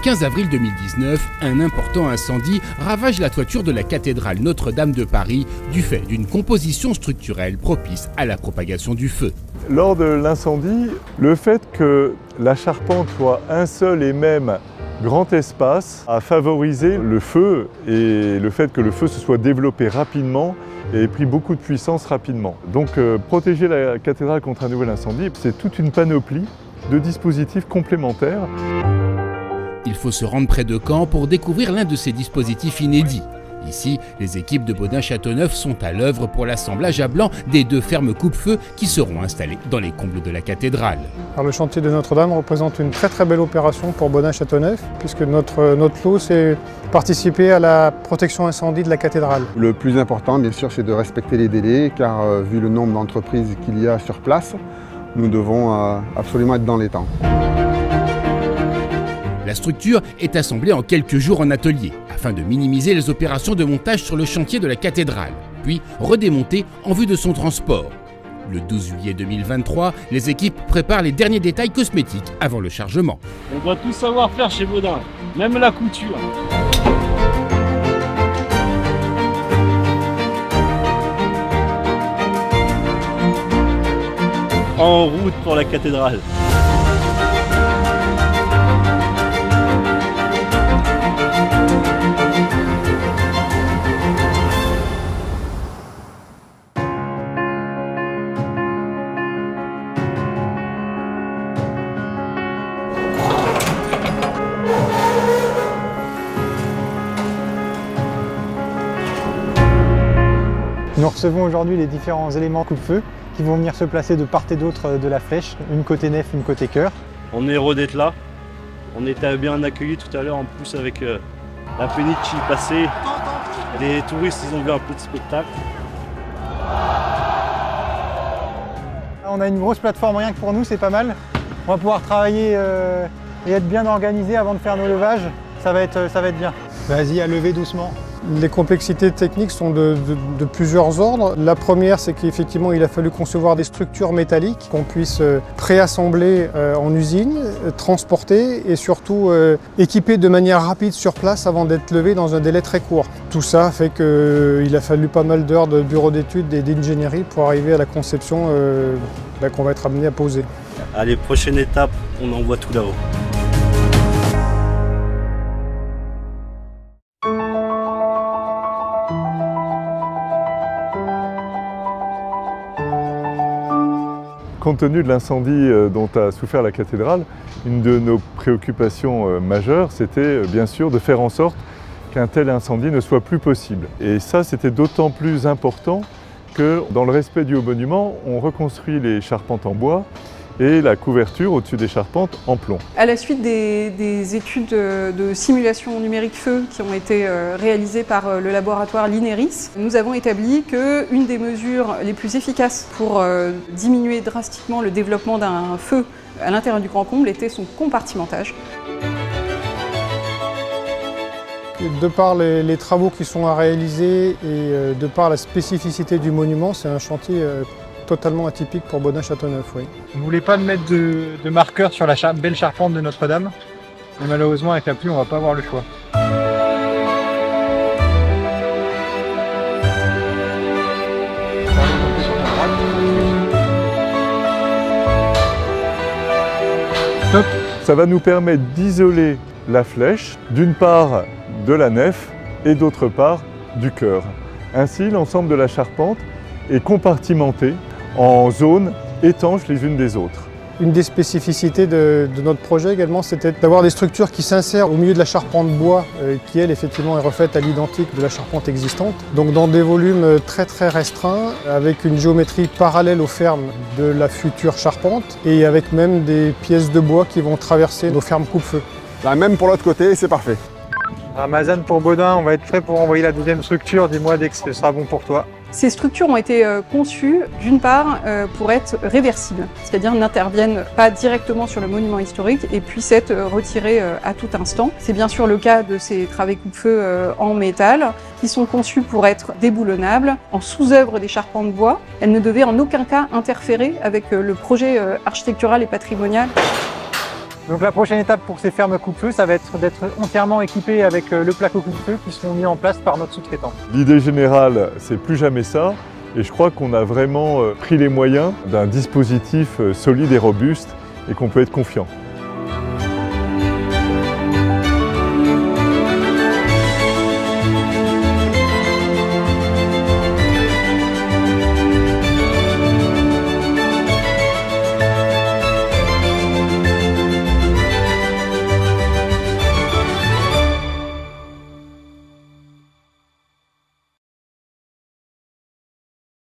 15 avril 2019, un important incendie ravage la toiture de la cathédrale Notre-Dame de Paris du fait d'une composition structurelle propice à la propagation du feu. Lors de l'incendie, le fait que la charpente soit un seul et même grand espace a favorisé le feu, et le fait que le feu se soit développé rapidement et ait pris beaucoup de puissance rapidement. Donc protéger la cathédrale contre un nouvel incendie, c'est toute une panoplie de dispositifs complémentaires. Il faut se rendre près de Caen pour découvrir l'un de ces dispositifs inédits. Ici, les équipes de Baudin-Châteauneuf sont à l'œuvre pour l'assemblage à blanc des 2 fermes coupe-feu qui seront installées dans les combles de la cathédrale. Alors, le chantier de Notre-Dame représente une très belle opération pour Baudin-Châteauneuf, puisque notre lot, c'est participer à la protection incendie de la cathédrale. Le plus important, bien sûr, c'est de respecter les délais, car vu le nombre d'entreprises qu'il y a sur place, nous devons absolument être dans les temps. La structure est assemblée en quelques jours en atelier, afin de minimiser les opérations de montage sur le chantier de la cathédrale, puis redémontée en vue de son transport. Le 12 juillet 2023, les équipes préparent les derniers détails cosmétiques avant le chargement. On doit tout savoir faire chez Baudin, même la couture. En route pour la cathédrale. Nous recevons aujourd'hui les différents éléments coupe-feu qui vont venir se placer de part et d'autre de la flèche, une côté nef, une côté chœur. On est heureux d'être là. On était bien accueillis tout à l'heure, en plus avec la péniche qui passait. Les touristes, ils ont vu un peu de spectacle. On a une grosse plateforme rien que pour nous, c'est pas mal. On va pouvoir travailler et être bien organisé avant de faire nos levages. Ça va être bien. Vas-y, à lever doucement. Les complexités techniques sont de plusieurs ordres. La première, c'est qu'effectivement, il a fallu concevoir des structures métalliques qu'on puisse préassembler en usine, transporter et surtout équiper de manière rapide sur place avant d'être levé dans un délai très court. Tout ça fait qu'il a fallu pas mal d'heures de bureau d'études et d'ingénierie pour arriver à la conception qu'on va être amené à poser. Allez, prochaine étape, on envoie tout là-haut. Compte tenu de l'incendie dont a souffert la cathédrale, une de nos préoccupations majeures, c'était bien sûr de faire en sorte qu'un tel incendie ne soit plus possible. Et ça, c'était d'autant plus important que, dans le respect du haut monument, on reconstruit les charpentes en bois et la couverture au-dessus des charpentes en plomb. À la suite des études de simulation numérique feu qui ont été réalisées par le laboratoire l'INERIS, nous avons établi qu'une des mesures les plus efficaces pour diminuer drastiquement le développement d'un feu à l'intérieur du grand comble était son compartimentage. De par les travaux qui sont à réaliser et de par la spécificité du monument, c'est un chantier totalement atypique pour Baudin-Châteauneuf, oui. On ne voulait pas mettre de marqueur sur la belle charpente de Notre-Dame, mais malheureusement avec la pluie on ne va pas avoir le choix. Top. Ça va nous permettre d'isoler la flèche, d'une part de la nef et d'autre part du chœur. Ainsi, l'ensemble de la charpente est compartimenté en zones étanches les unes des autres. Une des spécificités de notre projet également, c'était d'avoir des structures qui s'insèrent au milieu de la charpente bois, qui elle effectivement est refaite à l'identique de la charpente existante. Donc dans des volumes très restreints, avec une géométrie parallèle aux fermes de la future charpente et avec même des pièces de bois qui vont traverser nos fermes coupe-feu. Là, même pour l'autre côté, c'est parfait. Ramazan pour Baudin, on va être prêt pour envoyer la deuxième structure. Dis-moi dès que ce sera bon pour toi. Ces structures ont été conçues d'une part pour être réversibles, c'est-à-dire n'interviennent pas directement sur le monument historique et puissent être retirées à tout instant. C'est bien sûr le cas de ces travées coupe-feu en métal qui sont conçues pour être déboulonnables en sous-œuvre des charpentes bois. Elles ne devaient en aucun cas interférer avec le projet architectural et patrimonial. Donc la prochaine étape pour ces fermes coupe-feu, ça va être d'être entièrement équipé avec le placo coupe-feu qui seront mis en place par notre sous-traitant. L'idée générale, c'est plus jamais ça. Et je crois qu'on a vraiment pris les moyens d'un dispositif solide et robuste et qu'on peut être confiant.